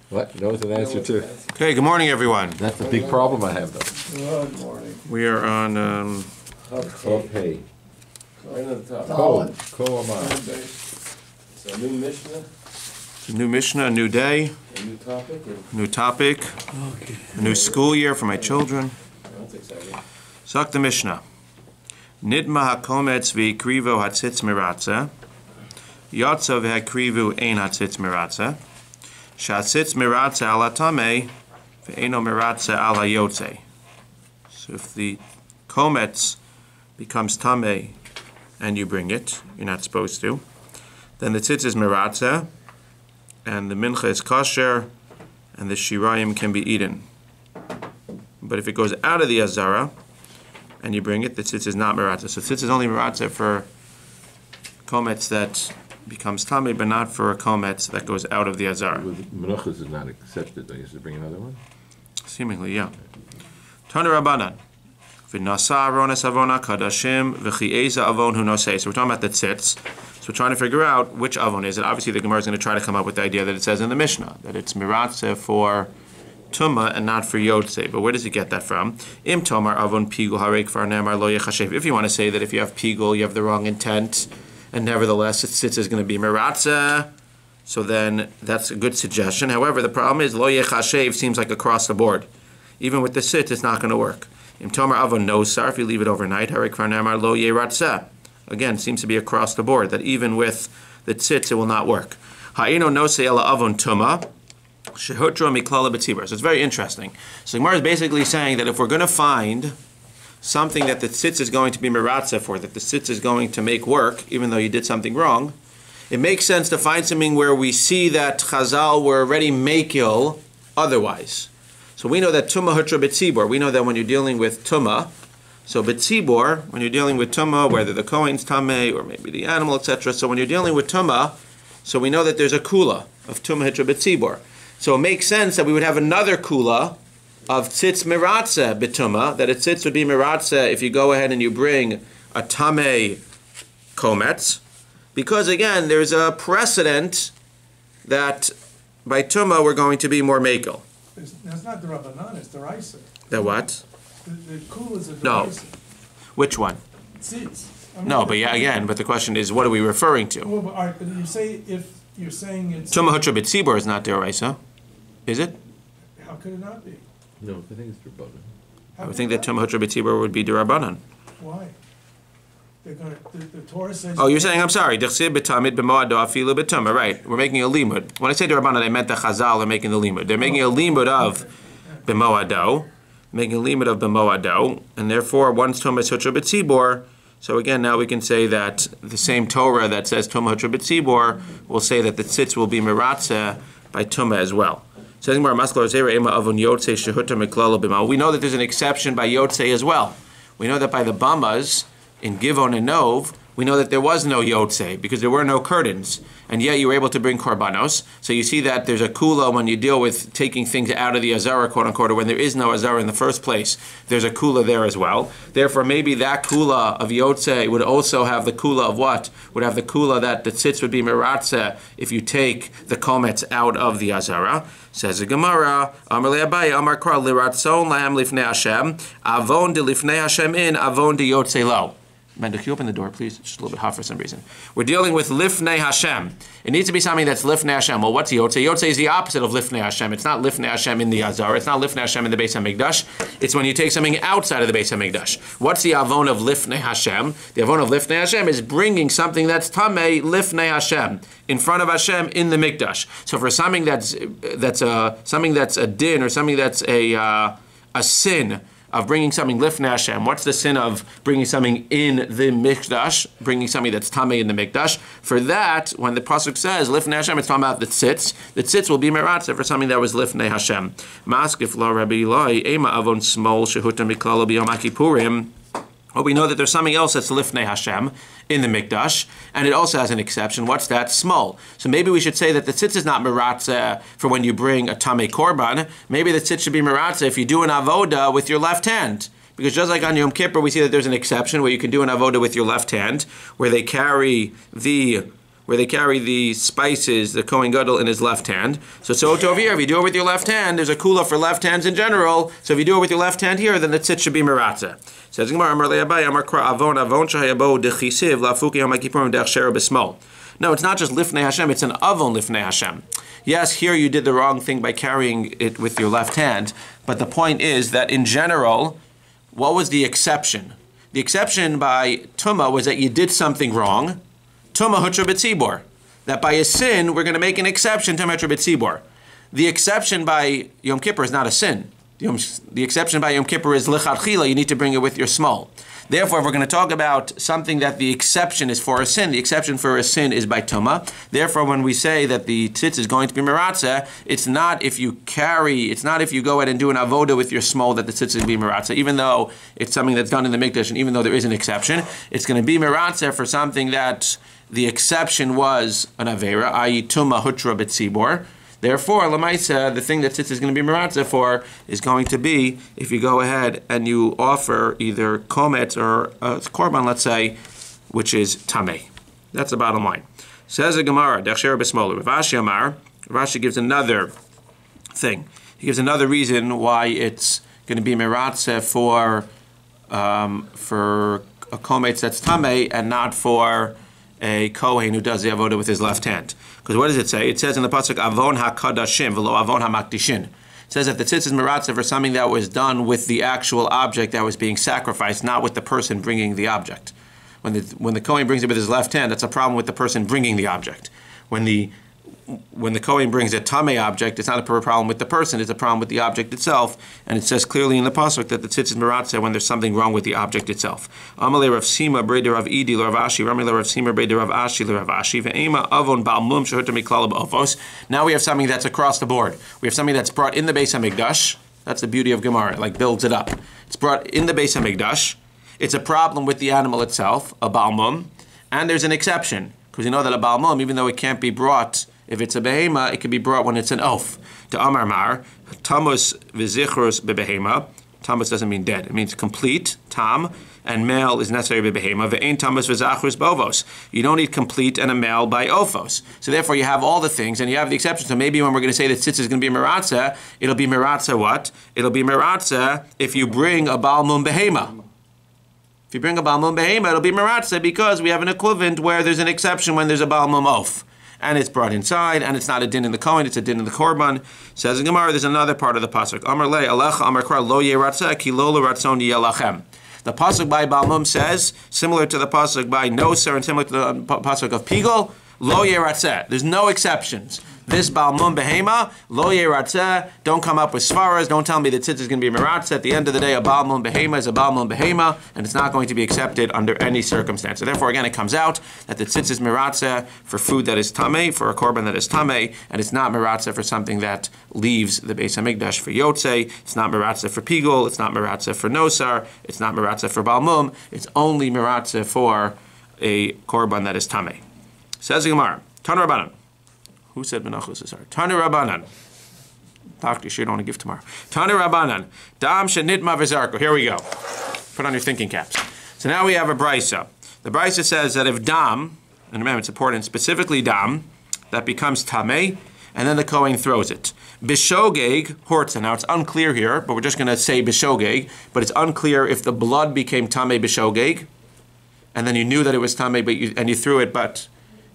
What? Knows an answer too. Okay, good morning, everyone. That's a big problem I have, though. Good morning. We are on Okay. Right on the top. Ko Amar. It's a new Mishnah, a new Mishnah, a new day, a new topic. new topic, a new school year for my children. That's exciting. Zok the Mishnah. Nidma hakometz v'ikrivo hatzitz miratza. Yotza v'hakrivu ein hatzitz miratza. Shatzitz miratza ala tameh v'eino miratza ala yotze. So if the kometz becomes tameh and you bring it, you're not supposed to, then the tzitz is miratza, and the mincha is kosher, and the shirayim can be eaten. But if it goes out of the azara and you bring it, the tzitz is not miratza. So tzitz is only miratza for kometz that becomes tameh, but not for a kometz that goes out of the azara. MENACHOS is not accepted. I used to bring another one. Seemingly, yeah. Tana Rabbanan. V'nasa aronas avona kadashim v'chi'eza avon hu nosei. So we're talking about the tzitz. So we're trying to figure out which avon is it. Obviously, the Gemara is going to try to come up with the idea that it says in the Mishnah, that it's miratze for Tumah and not for Yotze. But where does he get that from? Im tomar avon pigul harek far nemar lo yechashev. If you want to say that if you have pigul, you have the wrong intent, and nevertheless the tzitz is going to be miratze, so then that's a good suggestion. However, the problem is lo yechashev seems like across the board. Even with the tzitz, it's not going to work. Im tomar avon nosar, if you leave it overnight, harek far nemar lo yeratze. Again, seems to be across the board, that even with the tzitz, it will not work. Ha'ino nosei ela avon tumah. So it's very interesting. So Gemara is basically saying that if we're going to find something that the tzitz is going to be miratza for, that the tzitz is going to make work, even though you did something wrong, it makes sense to find something where we see that Chazal were already makil otherwise. So we know that tumah hutra b'tzibor. We know that when you're dealing with tumah, so b'tzibor, when you're dealing with tumah, whether the kohen's tameh or maybe the animal, etc. So when you're dealing with tumah, so we know that there's a kula of tumah hutra b'tzibor. So it makes sense that we would have another kula of tzitz miratze b'tumah, that a tzitz would be miratze if you go ahead and you bring a tameh kometz, because again, there's a precedent that by tumah we're going to be more makel. That's not the Rabbanan, it's the Raisa. The what? The kula is a No. Raisa. Which one? Tzitz. No, but yeah, again, but the question is, what are we referring to? Well, but, all right, but you say if you're saying it's Tumah hutra b'tzibor is not deraisa, is it? how could it not be? No, I think it's Rabbanan. How I would could think it that not Tumah hutra b'tzibor would be derabanan. be? Why? They're gonna the Torah says. Oh, you're saying, I'm sorry, Dechsib b'tamid b'moado afilu b'tumah, right? We're making a limud. When I say derabanan, I meant the Chazal are making the limud. They're making a limud of b'moado, making a limud of b'moado, and therefore once Tumah is hutra b'tzibor. So again, now we can say that the same Torah that says Tumah hutra b'tzibor will say that the tzitz will be miratze by Tumah as well. We know that there's an exception by Yotze as well. We know that by the Bamas, in Givon and Nov, we know that there was no Yotze because there were no curtains, and yet you were able to bring korbanos. So you see that there's a kula when you deal with taking things out of the azara, quote unquote, or when there is no azara in the first place. There's a kula there as well. Therefore, maybe that kula of Yotze would also have the kula of what? Would have the kula that the tzitz would be miratze if you take the kometz out of the azara. Says the Gemara, Amar le'abaye, Amar kra liratzon lahem lifnei Hashem, avon de lifnei Hashem in, avon de Yotze lo. Mendel, can you open the door, please? It's just a little bit hot for some reason. We're dealing with Lifnei Hashem. It needs to be something that's Lifnei Hashem. Well, what's Yotze? Yotze is the opposite of Lifnei Hashem. It's not Lifnei Hashem in the Azar. It's not Lifnei Hashem in the Beis HaMikdash. It's when you take something outside of the Beis HaMikdash. What's the Avon of Lifnei Hashem? The Avon of Lifnei Hashem is bringing something that's Tameh Lifnei Hashem, in front of Hashem in the Mikdash. So for something that's a din, or something that's a sin, of bringing something lifnei Hashem. What's the sin of bringing something in the Mikdash, bringing something that's tamei in the Mikdash? For that, when the pasuk says lifnei Hashem, it's talking about the tzitz. The tzitz will be meratze for something that was lifnei Hashem. Maskif la Rabbi Eloi ema avon smol shehuta miklalo b'yom HaKippurim. Well, we know that there's something else that's lifnei Hashem in the Mikdash, and it also has an exception. What's that? Small. So maybe we should say that the tzitz is not miratze for when you bring a tamei korban. Maybe the tzitz should be miratze if you do an avoda with your left hand. Because just like on Yom Kippur, we see that there's an exception where you can do an avoda with your left hand, where they carry the where they carry the spices, the Kohen Gadol, in his left hand. So over here, if you do it with your left hand, there's a kula for left hands in general. So if you do it with your left hand here, then the tzitz should be meratza. Says Gemara, Amar le'abai, Amar kra avon shehayabo dechisiv lafuki Yom Kippurim dech shera b'smol. No, it's not just lifnei Hashem, it's an avon lifnei Hashem. Yes, here you did the wrong thing by carrying it with your left hand, but the point is that in general, what was the exception? The exception by Tumah was that you did something wrong. Tumah hutra b'tzibor. That by a sin, we're going to make an exception to hutra b'tzibor. The exception by Yom Kippur is not a sin. The exception by Yom Kippur is lechatchila, you need to bring it with your small. Therefore, if we're going to talk about something that the exception is for a sin, the exception for a sin is by Tumah. Therefore, when we say that the tzitz is going to be meratza, it's not if you go ahead and do an avoda with your small that the tzitz is going to be meratza, even though it's something that's done in the mikdash, and even though there is an exception, it's going to be meratza for something that the exception was an avera, i.e. Tumah hutra b'tzibor. Therefore, Lamaisa, the thing that tzitz is going to be meratza for is going to be if you go ahead and you offer either komet or a korban, let's say, which is tameh. That's the bottom line. Says the Gemara, Dechsher b'smol. Rashi Amar, Rashi gives another thing. He gives another reason why it's going to be meratza for a komet that's tameh and not for a kohen who does the avodah with his left hand. Because what does it say? It says in the pasuk avon hakadashim v'lo avon hamakdishin. It says that the tzitz is meratza for something that was done with the actual object that was being sacrificed, not with the person bringing the object. When the kohen brings it with his left hand, that's a problem with the person bringing the object. When the Kohen brings a tamei object, it's not a problem with the person, it's a problem with the object itself. And it says clearly in the pasuk that the tzitz is meratza when there's something wrong with the object itself. Amalei Rav Sima breder Rav Idi Rav Ashi, Ramei Rav Sima breder Rav Ashi Rav Ashi, ve'ema avon bal mum shehuta miklal ba'ofos. Now we have something that's across the board. We have something that's brought in the Beis HaMikdash. That's the beauty of Gemara, it like builds it up. It's brought in the Beis HaMikdash. It's a problem with the animal itself, a bal mum, and there's an exception, because you know that a bal mum, even though it can't be brought, if it's a behema, it can be brought when it's an oaf. To Amar Mar, tamus v'zichrus bebehema. Tamus doesn't mean dead. It means complete, tam, and male is necessary bebehema. Ve'ein tamus v'zachrus bovos. You don't need complete and a male by ophos. So therefore you have all the things, and you have the exception. So maybe when we're going to say that tzitz is going to be meratza, it'll be meratza what? It'll be meratza if you bring a bal mum behema. If you bring a bal mum behema, it'll be meratza because we have an equivalent where there's an exception when there's a bal mum oaf. And it's brought inside, and it's not a din in the Kohen, it's a din in the Korban. Says in Gemara, there's another part of the pasuk. Amar le alecha amar kra lo yeratzeh ki lo l'ratzon yelachem. The pasuk by Balmum says, similar to the pasuk by Noser and similar to the pasuk of Pigol, lo yeratzeh. There's no exceptions. This Balmum behema, lo yeratzeh. Don't come up with svaras. Don't tell me that tzitz is going to be meratza. At the end of the day, a Balmum behema is a Balmum behema, and it's not going to be accepted under any circumstance. So therefore, again, it comes out that the tzitz is meratza for food that is tamei, for a korban that is tamei, and it's not meratza for something that leaves the Beis HaMikdash for yotzei. It's not meratza for pigul. It's not meratza for nosar. It's not meratza for Balmum. It's only meratza for a korban that is tamei. Says the Gemara, Tana Rabbanan. Who said MENACHOS is hard? Tana Rabbanan. Doctor, you sure don't want to give tomorrow. Tana Rabbanan. Dam shenitma v'zarko. Here we go. Put on your thinking caps. So now we have a brisa. The brisa says that if dam, and remember it's important, specifically dam, that becomes tamei, and then the Kohen throws it. Bishogeg hortza. Now it's unclear here, but we're just going to say bishogeg, but it's unclear if the blood became tamei bishogeg, and then you knew that it was tamei, and you threw it, but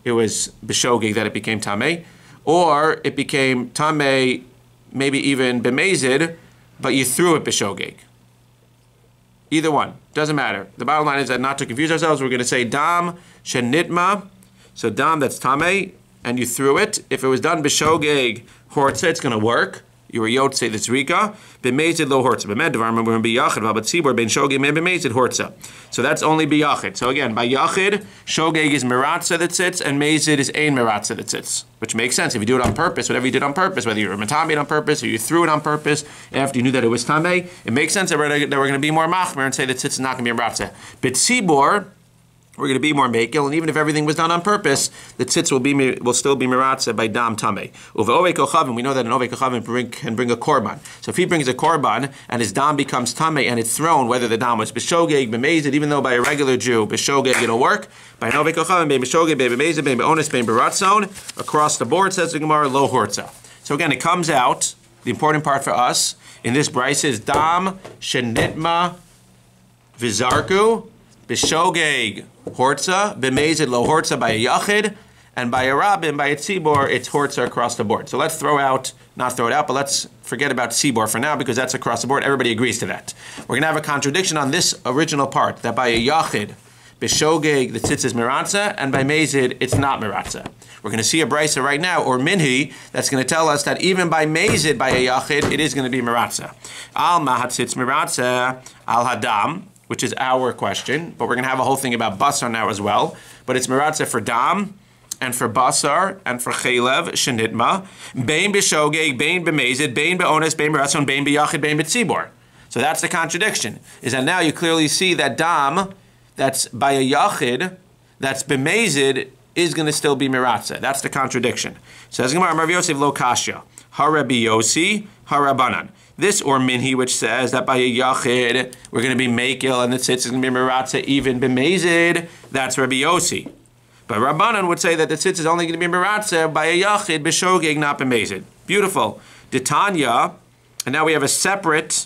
it was b'shogeg that it became tamei, or it became tamei, maybe even b'mezid, but you threw it b'shogeg. Either one, doesn't matter. The bottom line is that not to confuse ourselves, we're going to say dam shenitma, so dam that's tamei, and you threw it. If it was done b'shogeg hortza, it's going to work. You were yotzei the tzrika, b'mezid lo hortza. B'med devar remember b'yachid v'abatzibur ben shogeg men b'mezid hortza. So that's only b'yachid. So again, by yachid, shogeg is meratza that sits, and mezid is ein meratza that sits, which makes sense if you do it on purpose. Whatever you did on purpose, whether you were matamid on purpose or you threw it on purpose after you knew that it was tamei, it makes sense that we're going to be more machmer and say that sits is not going to be meratza. B'tzibur, we're going to be more mekel, and even if everything was done on purpose, the tzitz will still be miratzah by dam tameh. Uv'ovei kochavim, we know that an ovei kochavim can bring a korban. So if he brings a korban and his dam becomes tameh and it's thrown, whether the dam was b'shogeg, b'mezid, even though by a regular Jew b'shogeg it'll work, by an ovei kochavim, bein b'shogeg, bein b'mezid, bein b'onis, bein b'ratzon, across the board, says the Gemara, lo hortza. So again, it comes out, the important part for us in this brayse is dam shenitma v'zarku b'shogeg hortza, b'mezid lo hortza by a yachid, and by a rabbin, by a tzibor, it's hortza across the board. So let's not throw it out, but let's forget about tzibor for now because that's across the board. Everybody agrees to that. We're going to have a contradiction on this original part, that by a yachid, b'shogeg, the tzitz is miratza, and by mezid, it's not miratza. We're going to see a brisa right now, or minhi, that's going to tell us that even by mezid, by a yachid, it is going to be miratza. Al mahatzitz miratza, al hadam, which is our question, but we're going to have a whole thing about basar now as well. But it's miratza for dam, and for basar, and for chelev, shenitma, bein b'shogeg, bein b'mezid, bein b'ones, bein b'ratzon, bein b'yachid, bein b'tzibor. So that's the contradiction, is that now you clearly see that dam, that's by a yachid, that's b'mezid, is going to still be miratza. That's the contradiction. Says Gemara, Rav Yosef lo kasha, ha Rabbi Yossi, ha Rabbanan. This or minhi, which says that by a yachid we're going to be mekel and the tzitz is going to be miratza even b'mezid, that's Rabbi Yossi. But Rabbanan would say that the tzitz is only going to be miratza by a yachid b'shogeg, not b'mezid. Beautiful. Ditanya, and now we have a separate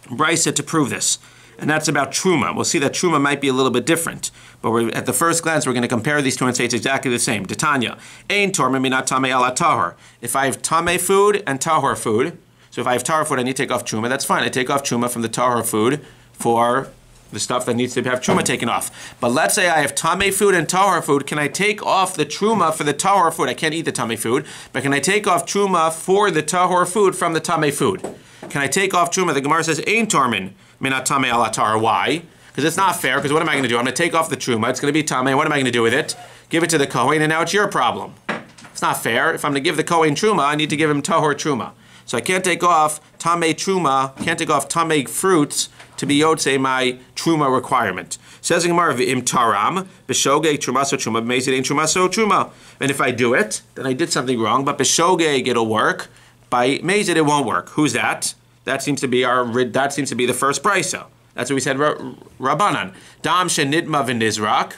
brisa to prove this, and that's about truma. We'll see that truma might be a little bit different, but at the first glance we're going to compare these two and say it's exactly the same. Ditanya, ein torma minat tamei ala tahor. If I have tamei food and tahor food, so if I have tahor food, I need to take off truma. That's fine. I take off truma from the tahor food for the stuff that needs to have truma taken off. But let's say I have tamei food and tahor food. Can I take off the truma for the tahor food? I can't eat the tamei food, but can I take off truma for the tahor food from the tamei food? Can I take off truma? The Gemara says ein tormin minat tamei ala tahor. Why? Because it's not fair. Because what am I going to do? I'm going to take off the truma. It's going to be tamei. What am I going to do with it? Give it to the kohen, and now it's your problem. It's not fair. If I'm going to give the kohen truma, I need to give him tahor truma. So I can't take off tamei truma, can't take off tamei fruits to be yotzei my truma requirement. Says in Gemara, v'im taram, b'shogeg trumaso truma, b'mezid ein trumaso truma. And if I do it, then I did something wrong, but b'shogeg it'll work, by mezid it won't work. Who's that? That seems to be the first brisa. That's what we said, Rabbanan. Dam shenitma v'nizrak,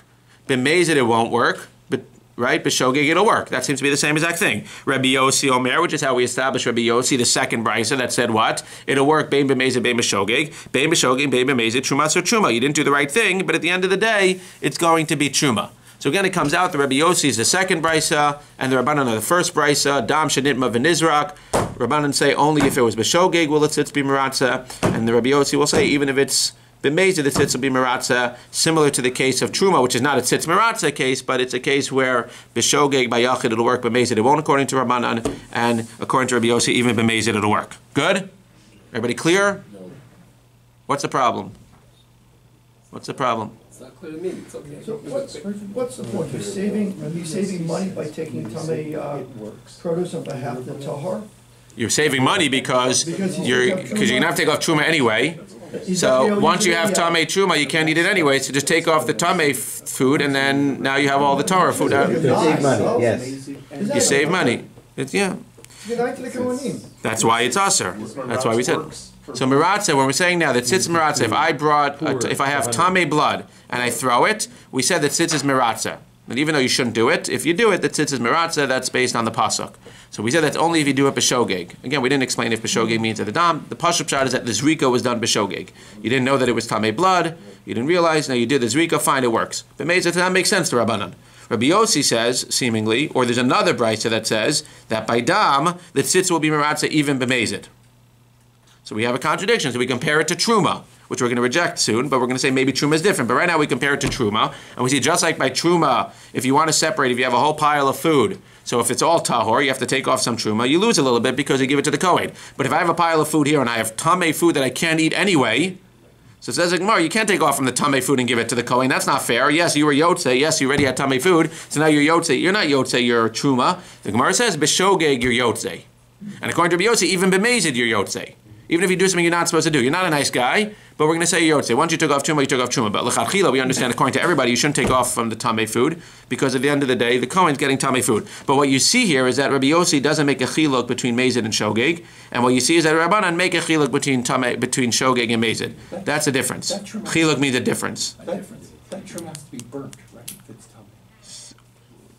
b'mezid it won't work, right? B'shogeg it'll work. That seems to be the same exact thing. Rabbi Yossi Omer, which is how we established Rabbi Yossi, the second brisa that said what? It'll work, bein b'mezid, bein b'shogeg, bein b'shogeg, bein b'mezid, trumas or truma. You didn't do the right thing, but at the end of the day, it's going to be truma. So again, it comes out the Rabbi Yossi is the second brisa, and the Rabbanan are the first brisa. Dam shenitma v'nizrak. Rabbanan say only if it was b'shogeg will the tzitz be miratza, and the Rabbi Yossi will say even if it's b'mezid, the tzitz will be miratza, similar to the case of truma, which is not a tzitz miratza case, but it's a case where b'shogeg by yachid it'll work, b'mezid it won't, according to Rabbanan, and according to Rabbi Yossi, even b'mezid it'll work. Good? Everybody clear? No, What's the problem? What's the problem? it's not clear to me. It's okay. So what's the point? You're saving money by taking tamei produce on behalf of the tahor? You're saving money because you're going to have to take off truma anyway. So once you have tamei truma, you can't eat it anyway. So just take off the tamei food, and then now you have all the Torah food out. You save money, yes. You save money. Yeah. That's why it's aser. That's why we said. So miratza, when we're saying now that tzitz miratza, if I have tamei blood and I throw it, we said that tzitz is miratza. And even though you shouldn't do it, if you do it, the tzitz is miratza. That's based on the pasuk. So we said that's only if you do it b'shogeg. Again, we didn't explain if b'shogeg means at the dam. The pasuk shot is that the zrika was done b'shogeg. You didn't know that it was tamei blood. You didn't realize. Now you did the zrika. Fine, it works. But that makes sense to Rabbanan. Rabbi Yossi says, seemingly, or there's another brisa that says that by dam the tzitz will be miratza even b'mezid. So we have a contradiction. So we compare it to truma, which we're going to reject soon, but we're going to say maybe truma is different. But right now we compare it to truma, and we see just like by truma, if you want to separate, if you have a whole pile of food, so if it's all tahor, you have to take off some truma, you lose a little bit because you give it to the kohen. But if I have a pile of food here and I have tamei food that I can't eat anyway, so it says, Gemara, you can't take off from the tamei food and give it to the kohen. That's not fair. Yes, you were yotzei. Yes, you already had tamei food, so now you're yotzei. You're not yotzei, you're truma. The Gemara says, b'shogeg, you're yotzei. And according to Rabbi Yossi, even b'mezid, you're yotzei. Even if you do something you're not supposed to do. You're not a nice guy, but we're going to say Yotzei. Once you took off Truma, you took off Truma. But L'chadchila, we understand according to everybody, you shouldn't take off from the Tamei food, because at the end of the day, the Kohen's getting Tamei food. But what you see here is that Rabbi Yossi doesn't make a chiluk between Mezid and Shogeg, and what you see is that Rabbanan make a chiluk between Shogeg and Mezid. That's a difference. Chiluk means a difference. That truma has to be burnt, right? If it's tummy.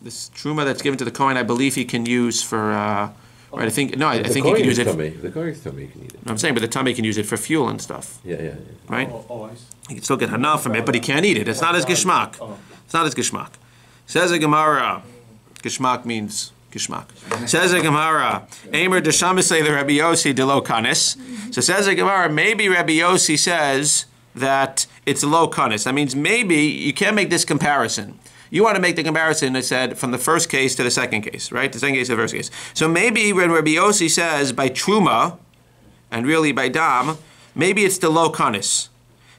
This Truma that's given to the Kohen, I believe he can use for... right, I think he can use it. The Kohen's tummy, you can eat it. I'm saying, but the tummy can use it for fuel and stuff. Yeah. Right? Oh, I see. He can still get hanaf from it, but he can't eat it. It's not as gishmak. It's not as gishmak. Says the Gemara. Gishmak means gishmak. Says the Gemara. Aimer deshamisle the Rabbi Yossi de lo kanis. So says the Gemara. Maybe Rabbi Yossi says that it's low kanis. That means maybe you can't make this comparison. You want to make the comparison, I said, from the first case to the second case, right? The second case to the first case. So maybe when Rabbi Yossi says by truma, and really by dam, maybe it's the low kanis.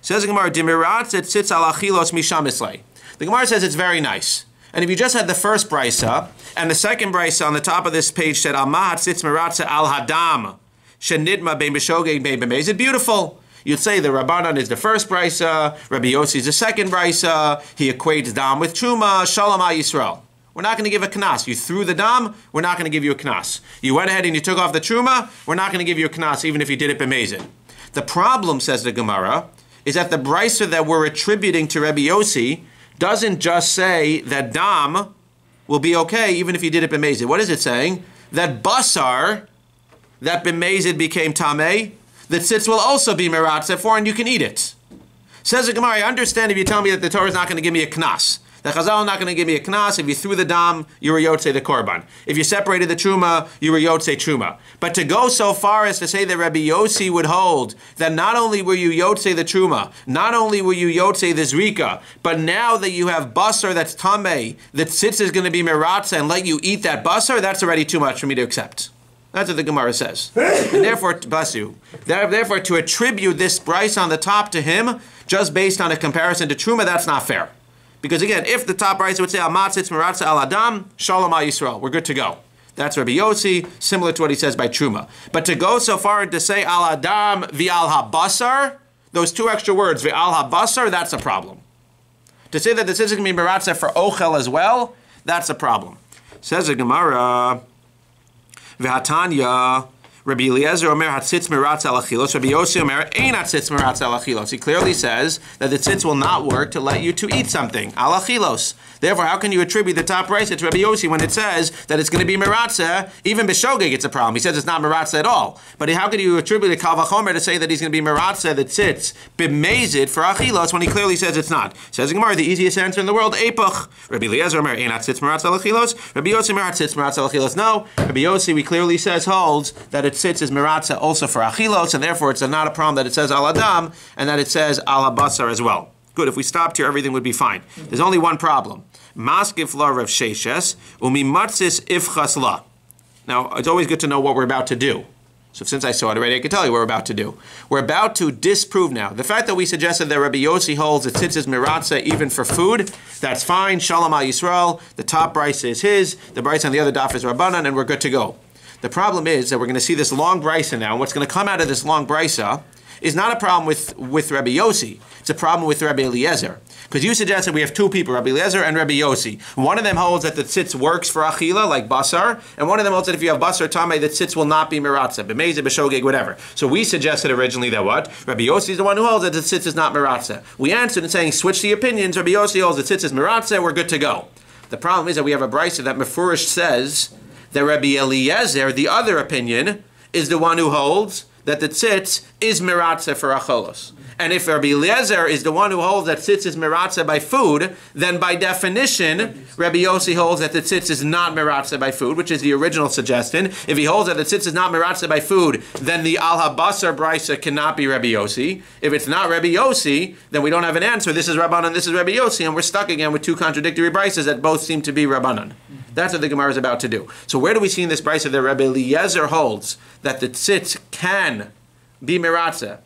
Says the Gemara, Dimiratz et sitz al achilos mishamislei. The Gemara says it's very nice. And if you just had the first brisa, and the second brisa on the top of this page said, Amahat sitz miratza al hadam, shenidma bein b'shogeg bein b'mezid, beautiful. You'd say the Rabbanan is the first brisa, Rabbi Yossi is the second brisa, he equates dam with truma, shalom al Yisrael. We're not going to give a knas. You threw the dam, we're not going to give you a knas. You went ahead and you took off the truma, we're not going to give you a knas even if you did it b'mezid. The problem, says the Gemara, is that the brisa that we're attributing to Rabbi Yossi doesn't just say that dam will be okay even if you did it b'mezid. What is it saying? That basar, that b'mezid became tamei, that tzitz will also be meratzeh for, and you can eat it. Says the Gemara, I understand if you tell me that the Torah is not going to give me a knas. The Chazal is not going to give me a knas. If you threw the dam, you were yotzei the korban. If you separated the truma, you were yotzei truma. But to go so far as to say that Rabbi Yossi would hold that not only were you yotzei the truma, not only were you yotzei the zrika, but now that you have basar that's tamei, that tzitz is going to be meratzeh and let you eat that basar, that's already too much for me to accept. That's what the Gemara says. And therefore, bless you, therefore to attribute this price on the top to him, just based on a comparison to Truma, that's not fair. Because again, if the top price would say, Amatzitz Meratza al Adam, Shalom al Yisrael, we're good to go. That's Rabbi Yossi, similar to what he says by Truma. But to go so far to say al Adam vi'al habasar, those two extra words, vi'al habasar, that's a problem. To say that this isn't going to be Meratza for Ochel as well, that's a problem. Says the Gemara, V'hatanya, Rabbi Eliezer Omer hatzitz meratz al achilos. Rabbi Yossi Omer ein hatzitz meratz al achilos. He clearly says that the tzitz will not work to let you to eat something al achilos. Therefore, how can you attribute the top price to Rabbi Yossi when it says that it's going to be meratzeh? Even b'shogeg, it's a problem. He says it's not meratzeh at all. But how can you attribute the kal vachomer to say that he's going to be meratzeh the tzitz b'mezid for achilos when he clearly says it's not? Says the Gemara, the easiest answer in the world, epoch. Rabbi Eliezer Omer ein hatzitz meratz al achilos. Rabbi Yossi Omer hatzitz meratz al achilos. No, Rabbi Yossi, we clearly says holds that it tzitz is meratzeh also for achilos, and therefore it's not a problem that it says al adam and that it says al habasar as well. Good, if we stopped here, everything would be fine. There's only one problem. Maskif la Rav Sheshes, umimatzis ifchas la. Now, it's always good to know what we're about to do. So since I saw it already, I can tell you what we're about to do. We're about to disprove now. The fact that we suggested that Rabbi Yossi holds that tzitz is meratzeh even for food, that's fine. Shalom al Yisrael. The top brisa is his. The brisa on the other daf is Rabbanan, and we're good to go. The problem is that we're going to see this long brisa now, and what's going to come out of this long brisa is not a problem with Rabbi Yossi. It's a problem with Rabbi Eliezer. Because you suggested we have two people, Rabbi Eliezer and Rabbi Yossi. One of them holds that the tzitz works for achila, like basar, and one of them holds that if you have basar tamei, the tzitz will not be meratzeh, b'mezid, b'shogeg, whatever. So we suggested originally that what? Rabbi Yossi is the one who holds that the tzitz is not meratzeh. We answered in saying, switch the opinions, Rabbi Yossi holds the tzitz is meratzeh, we're good to go. The problem is that we have a brisa that Mefurish says that Rabbi Eliezer, the other opinion, is the one who holds that the tzitz is meratzeh for acholos. And if Rabbi Eliezer is the one who holds that tzitz is meratzeh by food, then by definition, Rabbi Yossi holds that the tzitz is not meratzeh by food, which is the original suggestion. If he holds that the tzitz is not meratzeh by food, then the al habasar brisa cannot be Rabbi Yossi. If it's not Rabbi Yossi, then we don't have an answer. This is Rabbanan, this is Rabbi Yossi, and we're stuck again with two contradictory brisas that both seem to be Rabbanan. That's what the Gemara is about to do. So where do we see in this brisa that Rabbi Eliezer holds that the tzitz can be meratzeh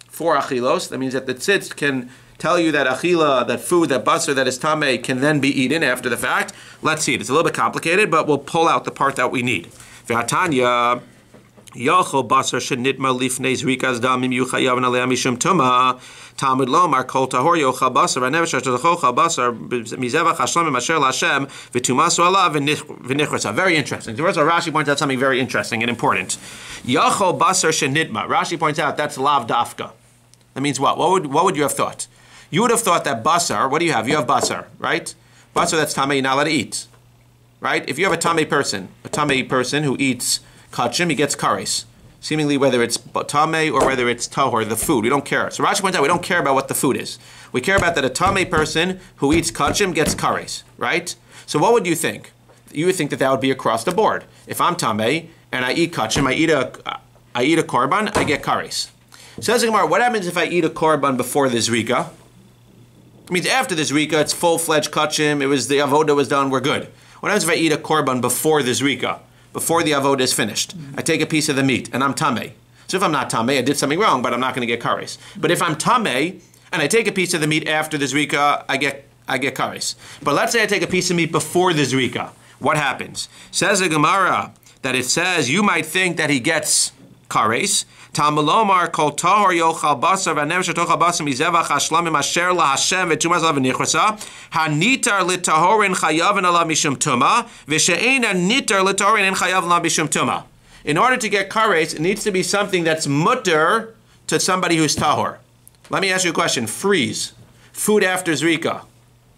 for achilos? That means that the tzitz can tell you that achila, that food, that basar, that is tamei, can then be eaten after the fact. Let's see it. It's a little bit complicated, but we'll pull out the part that we need. V'atanya, Yochel basar shenitma lifnei zrikas damim yuchayav nalei mishum tuma. Talmud lomar kol tahor yochel basar v'nevesh shatochel basar mizevach hashlamim asher laHashem v'tumasu alav v'nichrasa. Very interesting. The first Rashi points out something very interesting and important. Yochel basar shenitma. Rashi points out that's lav dafka. That means what? What would you have thought? You would have thought that basar. What do you have? You have basar, right? Basar that's tamei, you're not allowed to eat, right? If you have a tamei person who eats kachim, he gets kares. Seemingly whether it's tamei or whether it's tahor, the food, we don't care. So Rashi points out we don't care about what the food is. We care about that a tamei person who eats kachim gets kares, right? So what would you think? You would think that would be across the board. If I'm tamei and I eat kachim, I eat a korban, I get kares. Says the Gemara, what happens if I eat a korban before the zrika? It means after the zrika, it's full-fledged kachim, the avoda was done, we're good. What happens if I eat a korban before the zrika? Before the avodah is finished, I take a piece of the meat and I'm tamei. So if I'm not tamei, I did something wrong, but I'm not going to get kares. But if I'm tamei and I take a piece of the meat after the zrika, I get kares. But let's say I take a piece of meat before the zrika. What happens? Says the Gemara that it says you might think that he gets kares. Talmud lomar kol tahor yochal basar v'nevesh shatochel basar mizevach hashlamim asher laHashem v'tumas alav v'nichrasa hanitar litahorin chayavin alav mishum tuma v'she'ena nitar litahorin en chayavin alav mishum tuma. In order to get kares, it needs to be something that's mutter to somebody who's tahor. Let me ask you a question. Freeze. Food after zrika.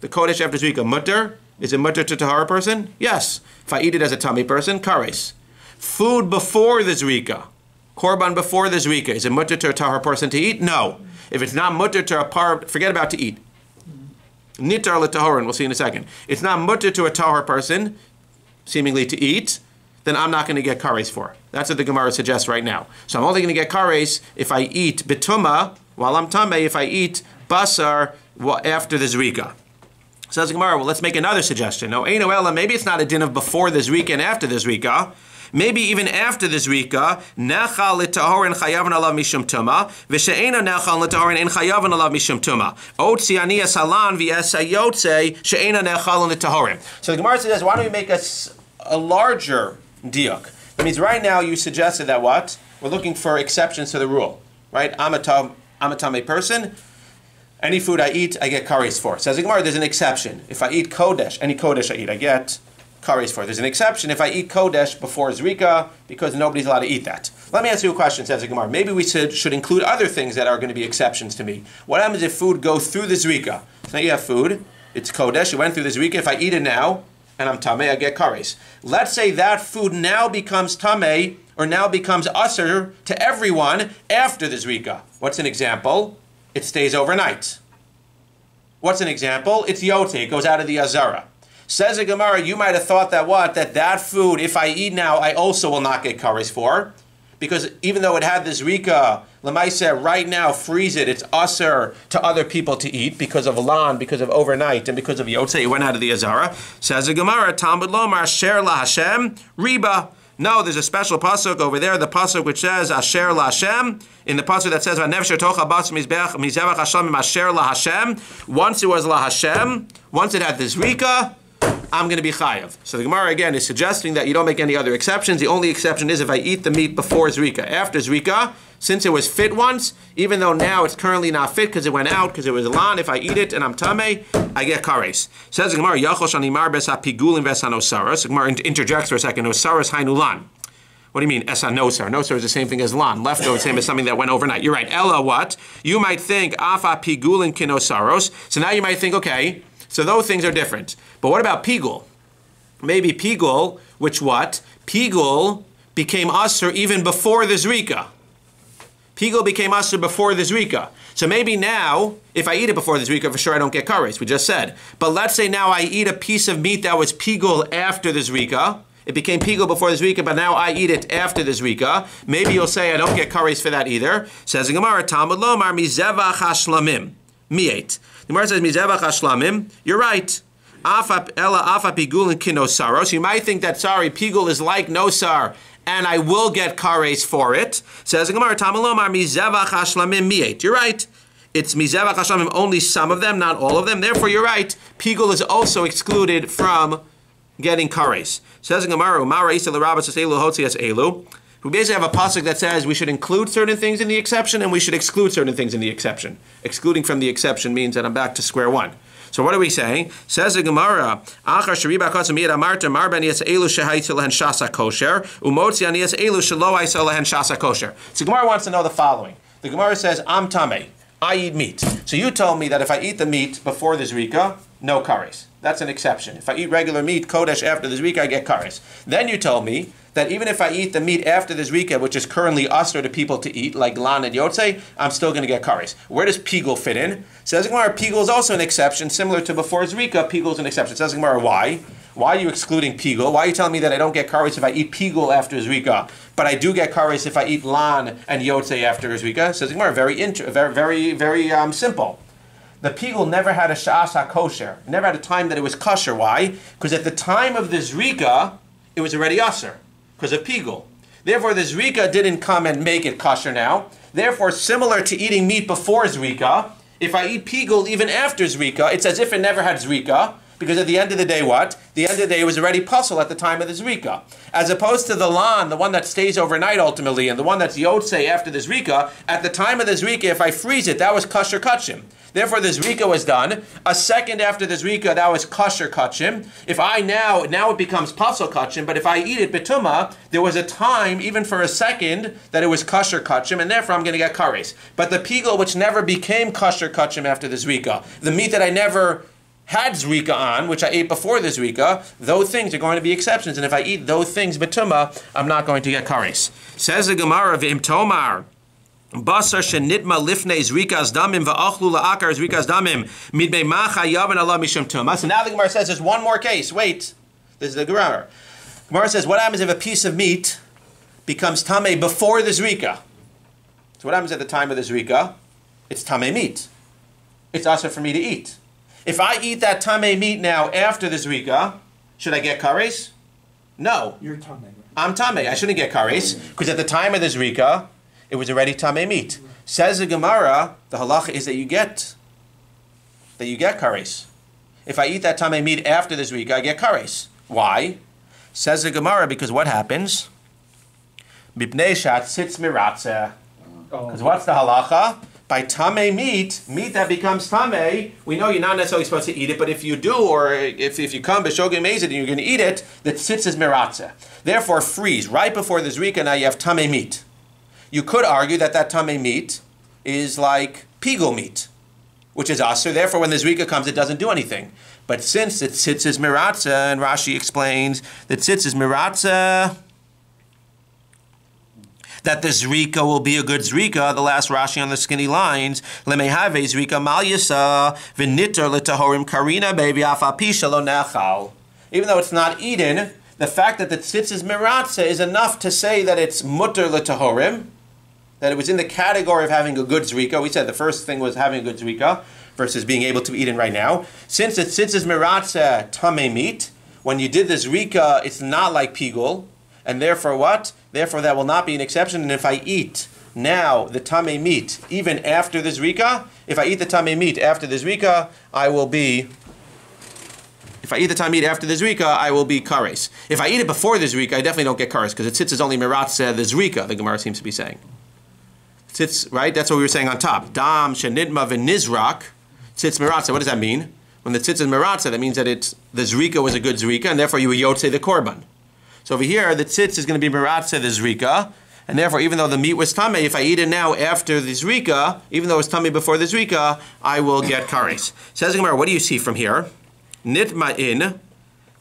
The kodesh after zrika, mutter? Is it mutter to tahor person? Yes. If I eat it as a tummy person, kares. Food before the zrika. Korban before the zrika, is it mutter to a tahor person to eat? No. If it's not mutter to a forget about to eat. Nitar l'tahorin, we'll see in a second. It's not mutter to a tahor person, seemingly to eat, then I'm not going to get kares for. That's what the Gemara suggests right now. So I'm only going to get kares if I eat bituma, while I'm tamei, if I eat basar after the zrika. Says the Gemara, well, let's make another suggestion. No, eino ela, maybe it's not a din of before the zrika and after the zrika. Maybe even after the zrika, nechal l'tahorin chayavan alav mishum tuma, v'she'ena nechal l'tahorin en chayavan alav mishum tuma. Otzi ani asalan v'esayotze she'ena nechal l'tahorin. So the Gemara says, why don't we make a larger diuk? That means right now you suggested that what? We're looking for exceptions to the rule, right? I'm a tamei person. Any food I eat, I get kares for. Says the Gemara, there's an exception. If I eat kodesh, any kodesh I eat, I get kares for. There's an exception if I eat kodesh before zrika, because nobody's allowed to eat that. Let me ask you a question, says the Gemara. Maybe we should include other things that are going to be exceptions to me. What happens if food goes through the zrika? So now you have food, it's kodesh, it went through the zrika. If I eat it now, and I'm tamei, I get kares. Let's say that food now becomes tamei, or now becomes usher to everyone after the zrika. What's an example? It stays overnight. What's an example? It's yote, it goes out of the azara. Says the Gemara, you might have thought that what? That food, if I eat now, I also will not get kares for. Because even though it had this rika, Lamaisa, right now, freeze it, it's usher to other people to eat because of lan, because of overnight, and because of yotze, it went out of the azara. Says the Gemara, Talmud lomar, asher laHashem, riba. No, there's a special pasuk over there, the pasuk which says asher laHashem. In the pasuk that says v'nefesh tocha bas mizevach hashlamim asher laHashem. Once it was laHashem, once it had this rika, I'm going to be chayav. So the Gemara again is suggesting that you don't make any other exceptions. The only exception is if I eat the meat before zrika. After zrika, since it was fit once, even though now it's currently not fit because it went out, because it was lan, if I eat it and I'm tamei, I get kares. Says the Gemara, Yachol shanimar besa pigulin vesa nosaras. The Gemara interjects for a second, nosaras hainu lan. What do you mean, esa nosar? Nosar is the same thing as lan. Leftover, same as something that went overnight. You're right. Ella what? You might think, afa pigulin kinosaros. So now you might think, okay, so those things are different. But what about pigul? Maybe pigul, which what? Pigul became usher even before the zrika. Pigul became usher before the zrika. So maybe now, if I eat it before the zrika, for sure I don't get kares, we just said. But let's say now I eat a piece of meat that was pigul after the zrika. It became pigul before the zrika, but now I eat it after the zrika. Maybe you'll say I don't get kares for that either. Says the Gemara, Talmud lomar mizevach hashlamim. Mi'et. The Gemara says mizevach hashlamim. You're right. Afa pigul kinosaros. You might think that pigul is like nosar, and I will get kares for it. Says the Gemara, Talmud lomar mizevach hashlamim mi'et. You're right. It's mizevach hashlamim, only some of them, not all of them. Therefore, you're right. Pigul is also excluded from getting kares. Says the Gemara, Mara isa l'rabbas elu hotzias elu. We basically have a pasuk that says we should include certain things in the exception and we should exclude certain things in the exception. Excluding from the exception means that I'm back to square one. So what are we saying? Says the Gemara, Achar sheriba kosem yid amarta marben yes elu shehaytzu lehen shasa kosher umotzi ani yes elu shelo haytzu lehen shasa kosher. So Gemara wants to know the following. The Gemara says, I'm tamei. I eat meat. So you told me that if I eat the meat before the zrika, no kares. That's an exception. If I eat regular meat, kodesh, after the zrika, I get kares. Then you told me that even if I eat the meat after the zrika, which is currently usher to people to eat, like lan and yotze, I'm still going to get kares. Where does pigul fit in? Says Gemara, pigul is also an exception, similar to before zrika, pigul is an exception. Says Gemara, why? Why are you excluding pigul? Why are you telling me that I don't get kares if I eat pigul after zrika, but I do get kares if I eat lan and yotze after zrika? Says Gemara, very simple. The pigul never had a sha'as ha-kosher. Never had a time that it was kosher. Why? Because at the time of the zrika, it was already usher. Because of pigul. Therefore, the zrika didn't come and make it kosher now. Therefore, similar to eating meat before zrika, if I eat pigul even after zrika, it's as if it never had zrika. Because at the end of the day, what? The end of the day, it was already puzzle at the time of the zrika. As opposed to the lan, the one that stays overnight ultimately, and the one that's yotze after the zrika, at the time of the zrika, if I freeze it, that was kosher kachim. Therefore, the zrika was done. A second after the zrika, that was kosher kachim. If I now it becomes puzzle kachim, but if I eat it betuma, there was a time, even for a second, that it was kosher kachim, and therefore I'm going to get kares. But the pigul, which never became kosher kachim after the zrika, the meat that I never had zrika on, which I ate before the zrika, those things are going to be exceptions. And if I eat those things betuma, I'm not going to get kares. Says the Gemara, v'im tomar, basar shenitma lifnei zrikas damim va'achlu la'akar zrikas damim midmei macha yavan Allah mishum tuma. So now the Gemara says there's one more case. Wait, this is the Gemara. Gemara says, what happens if a piece of meat becomes tamei before the zrika? So what happens at the time of the zrika? It's tamei meat. It's also for me to eat. If I eat that tamei meat now after the zrika, should I get kares? No. You're tamei. I'm tamei. I shouldn't get kares because at the time of the zrika, it was already tamei meat. Says the Gemara, the halacha is that you get kares. If I eat that tamei meat after the zrika, I get kares. Why? Says the Gemara, because what happens? Mipnei shat sitz miratzeh. Because what's the halacha? By tamei meat that becomes tamei, we know you're not necessarily supposed to eat it, but if you do, or if you come b'shogeg mezid and you're going to eat it, that sits as miratzeh. Therefore, freeze right before the zrika. Now you have tamei meat. You could argue that tamei meat is like pigul meat, which is aser. Therefore, when the zrika comes, it doesn't do anything. But since it sits as miratzeh, and Rashi explains that sits as miratzeh, that the zrika will be a good zrika, the last Rashi on the skinny lines, lemehave zrika mal yisa v'nitter l'tahorim karina be'vi afapisha lo nechal. Even though it's not eaten, the fact that the tzitz is miratzeh is enough to say that it's mutter l'tahorim, that it was in the category of having a good zrika. We said the first thing was having a good zrika versus being able to eat it right now. Since the tzitz is miratzeh tamei meat, when you did the zrika, it's not like pigul, and therefore what? Therefore, that will not be an exception. And if I eat now the tamei meat, even after the zrika, if I eat the tamei meat after the zrika, I will be kares. If I eat it before the zrika, I definitely don't get kares because it sits as only miratzeh the zrika. The Gemara seems to be saying. It sits right. That's what we were saying on top. Dam shenidma v'nizrak sits miratzeh. What does that mean? When the tzitz is miratzeh, that means that the zrika was a good zrika, and therefore you would yotze the korban. So over here, the tzitz is going to be miratzeh the zrika, and therefore, even though the meat was tamei, if I eat it now after the zrika, even though it's tamei before the zrika, I will get kares. Says the Gemara, what do you see from here? Nitma in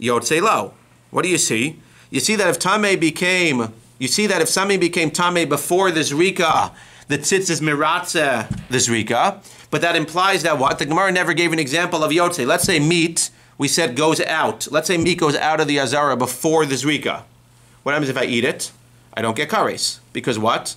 yotze lo. What do you see? You see that if something became tamei before the zrika, the tzitz is miratzeh the zrika, but that implies that what? The Gemara never gave an example of yotze. Let's say meat, we said goes out. Let's say meat goes out of the azara before the zrika. What happens if I eat it? I don't get kares. Because what?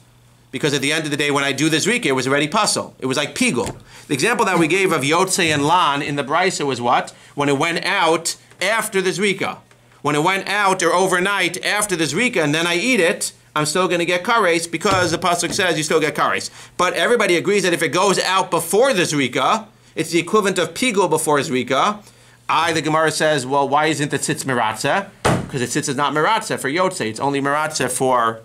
Because at the end of the day, when I do the zrika, it was already pasul. It was like pigul. The example that we gave of yotze and lan in the brisa was what? When it went out after the zrika. When it went out or overnight after the zrika and then I eat it, I'm still going to get kares because the pasuk says you still get kares. But everybody agrees that if it goes out before the zrika, it's the equivalent of pigul before zrika. The Gemara says, well, why isn't the tzitz miratzeh? Because the tzitz is not miratzeh for yotze. It's only miratzeh for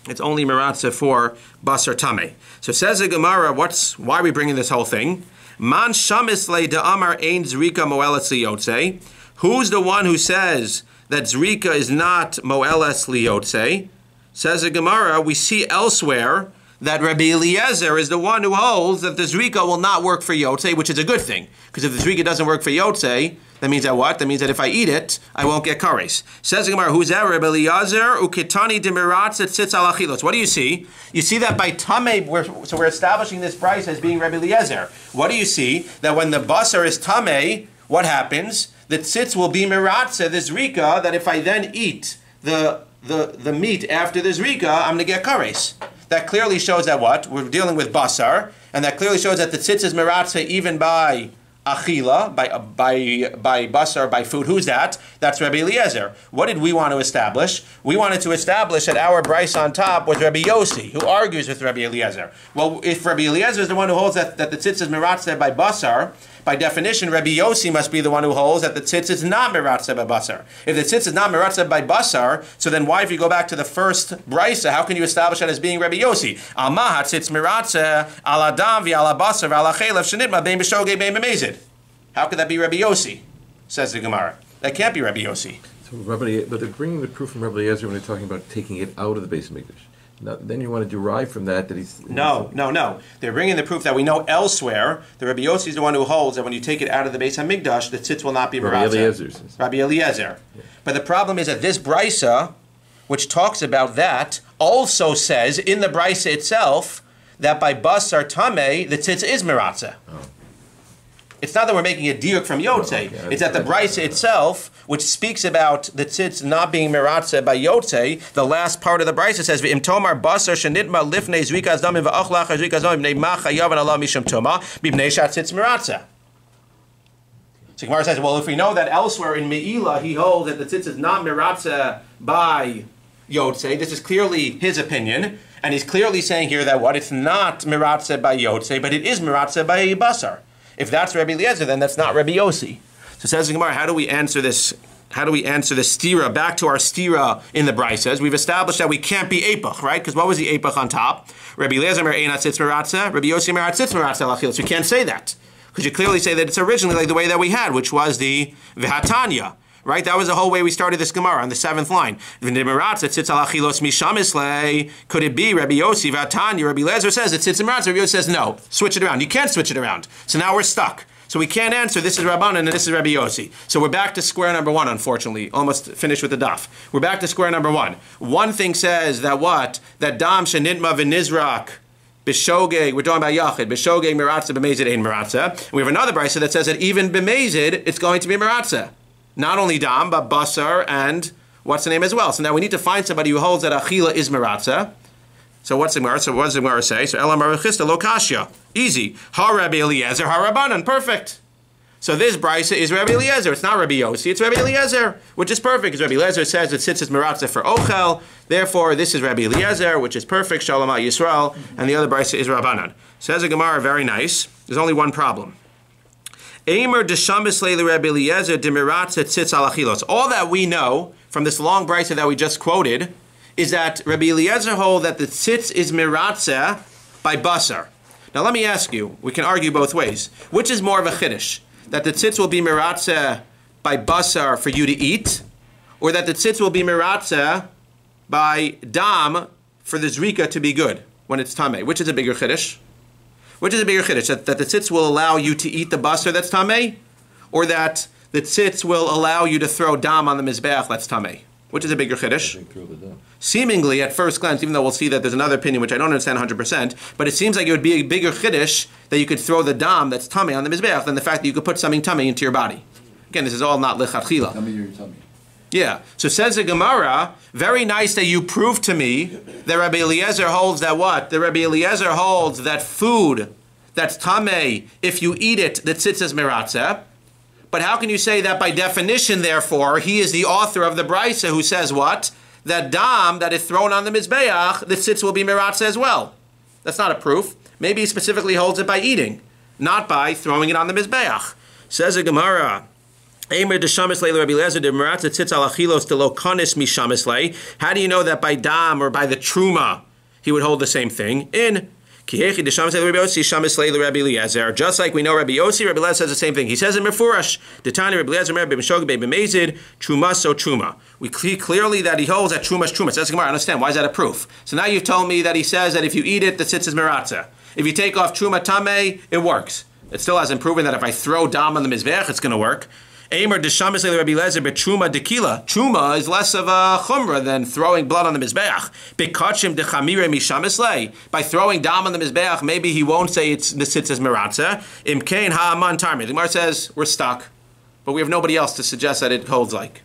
It's only meratzeh for basar tameh. So says the Gemara, why are we bringing this whole thing? Man shamis le da'amar ein zrika moeles liyotze. Who's the one who says that zrika is not moeles liyotze? Says the Gemara, we see elsewhere that Rabbi Eliezer is the one who holds that the zrika will not work for yotze, which is a good thing. Because if the zrika doesn't work for yotze, that means that what? That means that if I eat it, I won't get kares. Says the Gemara, who's that? Rabbi Eliezer ukitani demiratze tzitz al achilos. What do you see? You see that by tameh, so we're establishing this price as being Rabbi Eliezer. What do you see? That when the basar is tameh, what happens? The tzitz will be miratze, the zrika, that if I then eat the meat after the zrika, I'm going to get kares. That clearly shows that what? We're dealing with basar, and that clearly shows that the tzitz is miratze even by achila, by basar, by food. Who's that? That's Rabbi Eliezer. What did we want to establish? We wanted to establish that our Bryce on top was Rabbi Yossi, who argues with Rabbi Eliezer. Well, if Rabbi Eliezer is the one who holds that the tzitz is miratze by basar, by definition, Rabbi Yossi must be the one who holds that the tzitz is not miratze by basar. If the tzitz is not miratze by basar, so then why, if you go back to the first brisa, how can you establish that as being Rabbi Yossi? Alma tzitz miratze al adam v'al basar v'al chelev shenitma bein b'shogeg bein b'mezid. How could that be Rabbi Yossi? Says the Gemara. That can't be Rabbi Yossi. So but they're bringing the proof from Rabbi Eliezer when they're talking about taking it out of the base of Mikdash. Now, then you want to derive from that he's... No. They're bringing the proof that we know elsewhere. The Rabbi Yossi is the one who holds that when you take it out of the base of Mikdash, the tzitz will not be Rabbi meratzeh. Rabbi Eliezer. Yeah. But the problem is that this brisa, which talks about that, also says in the brisa itself that by basar tameh, the tzitz is meratzeh. Oh. It's not that we're making a diuk from Yotze. Okay. It's that the brisa itself, which speaks about the tzitz not being meratzeh by Yotze, the last part of the brisa says, "V'im tomar basar shenitma lifnei zrikas damim v'achlach zrikas damim b'nei macha yavan Allah misham toma b'nei shatzitz meratzeh." So Gemara says, well, if we know that elsewhere in Me'ilah he holds that the tzitz is not meratzeh by Yotze, this is clearly his opinion, and he's clearly saying here that what? It's not meratzeh by Yotze, but it is meratzeh by basar. If that's Rabbi Eliezer, then that's not Rabbi Yossi. So says the Gemara, how do we answer this? How do we answer the stira? Back to our stira in the Bryces. We've established that we can't be epach, right? Because what was the epach on top? Rabbi Eliezer mer einat tzitz meratzeh, Rabbi Yossi mer tzitz meratzeh lachilos. You can't say that because you clearly say that it's originally like the way that we had, which was the v'hatanya. Right? That was the whole way we started this Gemara on the 7th line. Could it be Rabbi Yossi, Vatanya? Rabbi Eliezer says it's Tzitz Rabbi Yossi says no. Switch it around. You can't switch it around. So now we're stuck. So we can't answer this is Rabbanan and this is Rabbi Yossi. So we're back to square number 1, unfortunately. Almost finished with the daf. We're back to square number 1. One thing says that what? That Dam Shenitma V'Nizrak B'Shogeg, we're talking about Yachid, B'Shogeg Meratzeh B'Mezid Ein Meratzeh. We have another brisa that says that even B'Mezid, it's going to be Meratzeh. Not only dam, but basar and what's the name as well. So now we need to find somebody who holds that achila is meratzeh. So what's the Gemara? So what does the Gemara say? So elam arachista lo kashya. Easy. Ha Rabbi Eliezer, ha Rabbanan. Perfect. So this brisa is Rabbi Eliezer. It's not Rabbi Yossi. It's Rabbi Eliezer, which is perfect. Because Rabbi Eliezer says it sits as meratzeh for ochel. Therefore, this is Rabbi Eliezer, which is perfect. Shalom al Yisrael. And the other brisa is Rabbanan. Says the Gemara, very nice. There's only one problem. All that we know from this long brisa that we just quoted is that Rabbi Eliezer holds that the tzitz is miratzeh by basar. Now let me ask you, we can argue both ways. Which is more of a chiddush? That the tzitz will be miratzeh by basar for you to eat, or that the tzitz will be miratzeh by dam for the zrika to be good when it's tameh? Which is a bigger chiddush? Which is a bigger chiddush? That the tzitz will allow you to eat the basar that's tameh, or that the tzitz will allow you to throw dam on the mizbeach that's tameh? Which is a bigger chiddush? Seemingly, at first glance, even though we'll see that there's another opinion which I don't understand 100%, but it seems like it would be a bigger chiddush that you could throw the dam that's tameh on the mizbeach than the fact that you could put something tameh into your body. Again, this is all not lechatchila. Tummy. Yeah. So says the Gemara, very nice that you prove to me that Rabbi Eliezer holds that what? That Rabbi Eliezer holds that food that's tameh, if you eat it, the tzitz is meratzeh. But how can you say that by definition, therefore, he is the author of the brisa who says what? That dam that is thrown on the mizbeach, the tzitz will be meratzeh as well. That's not a proof. Maybe he specifically holds it by eating, not by throwing it on the mizbeach. Says the Gemara, How do you know that by dam or by the truma he would hold the same thing? Just like we know Rabbi Yossi, Rabbi Eliezer says the same thing. He says in Mefurash, Detani Rabbi Eliezer, Rabbi Meshogeg, Rabbi Mezid, Truma so Truma. We see clearly that he holds that Truma is Truma. So that's Gemara. I understand. Why is that a proof? So now you've told me that he says that if you eat it, the tzitz is meratza. If you take off Truma Tameh, it works. It still hasn't proven that if I throw dam on the mizbeach, it's going to work. Aimer deshamis Rabbi Eliezer, but truma dekila. Truma is less of a chumrah than throwing blood on the mizbeach. Bekachim dechamire mishamis lei. By throwing dam on the mizbeach, maybe he won't say it's the tzitz is meratza. Imkein ha'aman tarmi. The Gemara says we're stuck, but we have nobody else to suggest that it holds like.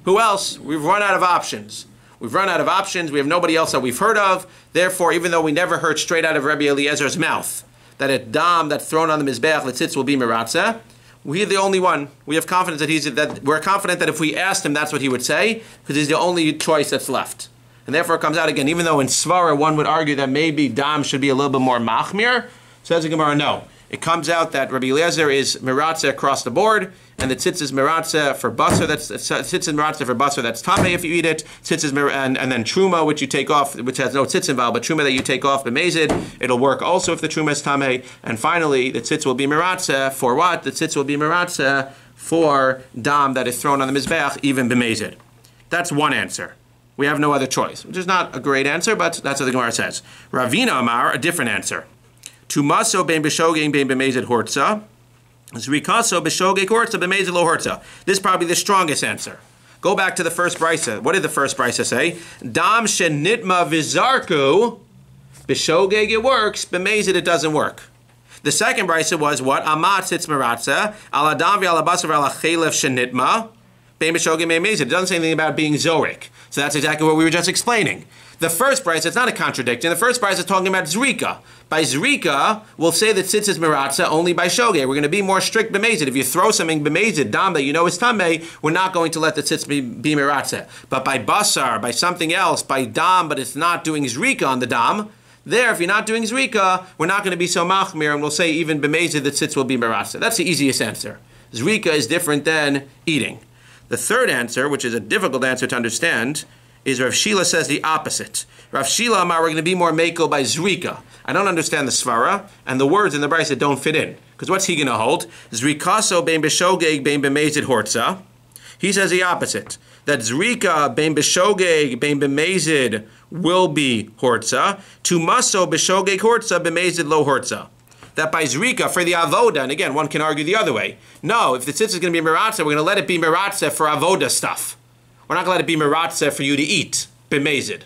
Who else? We've run out of options. We've run out of options. We have nobody else that we've heard of. Therefore, even though we never heard straight out of Rabbi Eliezer's mouth that a dam that's thrown on the mizbeach, the tzitz will be meratza, we're the only one. We have confidence that we're confident that if we asked him, that's what he would say, because he's the only choice that's left. And therefore it comes out again, even though in Svara one would argue that maybe dam should be a little bit more machmir, says the Gemara, no. It comes out that Rabbi Eliezer is meratza across the board, and the tzitz is meratza for basar, that's tameh if you eat it. Tzitz is and then truma, which you take off, which has no tzitz involved, but truma that you take off b'mezid, it'll work also if the truma is tameh. And finally, the tzitz will be meratza for what? The tzitz will be meratza for dam that is thrown on the mizbeach, even b'mezid. That's one answer. We have no other choice, which is not a great answer, but that's what the Gemara says. Ravina Amar, a different answer. Tumaso ben b'shogeg ben b'mezid hortza. Zrikaso b'shogeg hortza b'mezid lo hortza. This is probably the strongest answer. Go back to the first brisa. What did the first brisa say? Dam shenitma v'zarku. B'shogeg it works, b'mezid it doesn't work. The second brisa was what? Amat sitz meratza. Ala dam v'ala basar v'ala chelef shenitma. Ben b'shogeg ben b'mezid. It doesn't say anything about being zorik. So that's exactly what we were just explaining. The first brisa, it's not a contradiction. The first brisa is talking about zrika. By zrika, we'll say that tzitz is meratza only by shogeg. We're going to be more strict b'mezid. If you throw something b'mezid, dam that you know is tameh, we're not going to let the tzitz be meratza. But by basar, by something else, by dam, but it's not doing zrika on the dam, there, if you're not doing zrika, we're not going to be so machmir, and we'll say even b'mezid the tzitz will be meratza. That's the easiest answer. Zrika is different than eating. The third answer, which is a difficult answer to understand, is Rav Shila says the opposite. Rav Shila Amar, we're going to be more mekel by zrika. I don't understand the svara, and the words in the brisa don't fit in. Because what's he going to hold? Zrikaso bein b'shogeg bein b'mezid hortza. He says the opposite. That zrika bein b'shogeg bein b'mezid will be hortza. Tumaso b'shogeg hortza b'mezid lo hortza. That by zrika, for the avoda, and again, one can argue the other way. No, if the tzitz is going to be meratza, we're going to let it be meratza for avoda stuff. We're not going to let it be meratza for you to eat, b'mezid.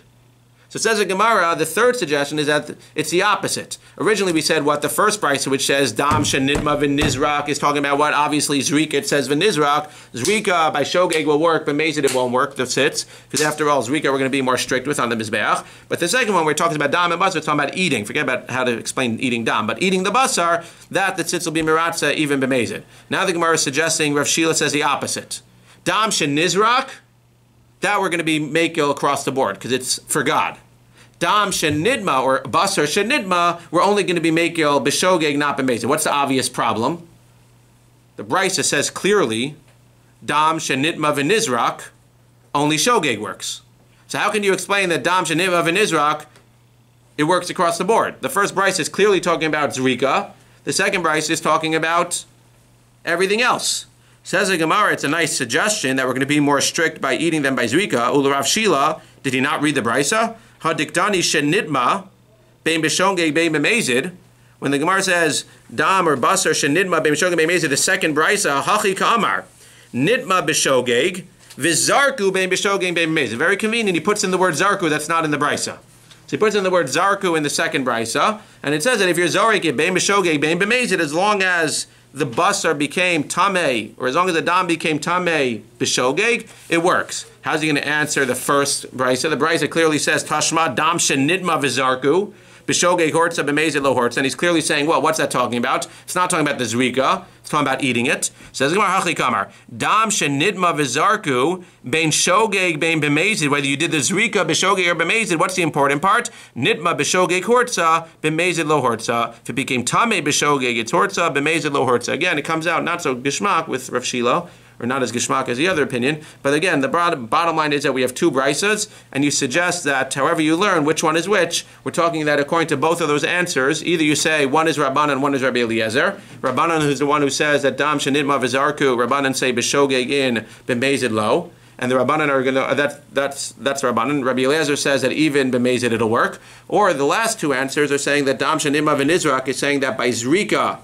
So it says in Gemara, the third suggestion is that it's the opposite. Originally we said what the first brisa, which says dam shenitma v'nizrak, is talking about what? Obviously zrika, it says v'nizrak. Zrika by shogeg will work, b'mezid it won't work, the tzitz. Because after all, zrika we're going to be more strict with on the mizbeach. But the second one, we're talking about dam and basar, it's talking about eating. Forget about how to explain eating dam. But eating the basar, that the tzitz will be meratza, even b'mezid. Now the Gemara is suggesting, Rav Shila says the opposite. Dam shenizrak, that we're going to be mekel across the board, because it's for God. Dam shenidma, or basar shenidma, we're only going to be mekel b'shogeg, not b'mezid. What's the obvious problem? The brisa says clearly, dam shenidma v'nizrak, only shogeg works. So how can you explain that dam shenidma v'nizrak, it works across the board? The first brisa is clearly talking about zrika. The second brisa is talking about everything else. Says the Gemara, it's a nice suggestion that we're going to be more strict by eating them by zrika. Ula Rav Shila, did he not read the brisa? Hadiktani shenidma, bein b'shogeg bein b'mezid. When the Gemara says dam or basar shenidma bein b'shogeg bein b'mezid, the second brisa, hachi ka'amar, nidma b'shogeg, v'zarku bein b'shogeg bein b'mezid. Very convenient. He puts in the word zarku that's not in the brisa. So he puts in the word zarku in the second brisa, and it says that if you're zorik it bein b'shogeg bein b'mezid, as long as the basar became tameh, or as long as the dam became tameh b'shogeg, it works. How's he going to answer the first brisa? The brisa clearly says tashma dam shenidma v'zarku b'shogeg hortza b'mezid lo hortza, and he's clearly saying, well, what's that talking about? It's not talking about the zrika. It's talking about eating it. Says Gemara hachi kamar dam shenidma v'zarku bein shogeg bein b'mezid. Whether you did the zrika b'shogeg or b'mezid, what's the important part? Nidma b'shogeg hortza b'mezid lo hortza. If it became tameh b'shogeg, it's hortza b'mezid lo hortza. Again, it comes out not so gishmak with Rav Shila. or not as geschmack as the other opinion. But again, the bottom line is that we have two brisas, and you suggest that however you learn which one is which, we're talking that according to both of those answers, either you say one is Rabbanan, one is Rabbi Eliezer. Rabbanan, who's the one who says that Dam Shenitma Vizarku, Rabbanan say B'shogeg in B'mezid lo. And the Rabbanan are going to, that's Rabbanan. Rabbi Eliezer says that even b'mezid it'll work. Or the last two answers are saying that Dam Shenitma V'nizrak is saying that by Zrika,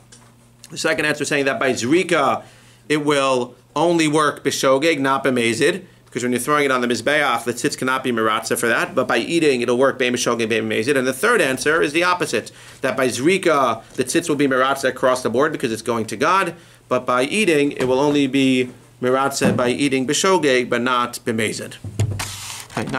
the second answer is saying that by Zrika it will only work b'shogeg, not b'mezid, because when you're throwing it on the mizbeach, the tzitz cannot be meratza for that, but by eating it'll work b'shogeg, b'mezid. And the third answer is the opposite, that by Zrika the tzitz will be meratza across the board because it's going to God, but by eating it will only be Miratze by eating b'shogeg, but not b'mezid. Okay,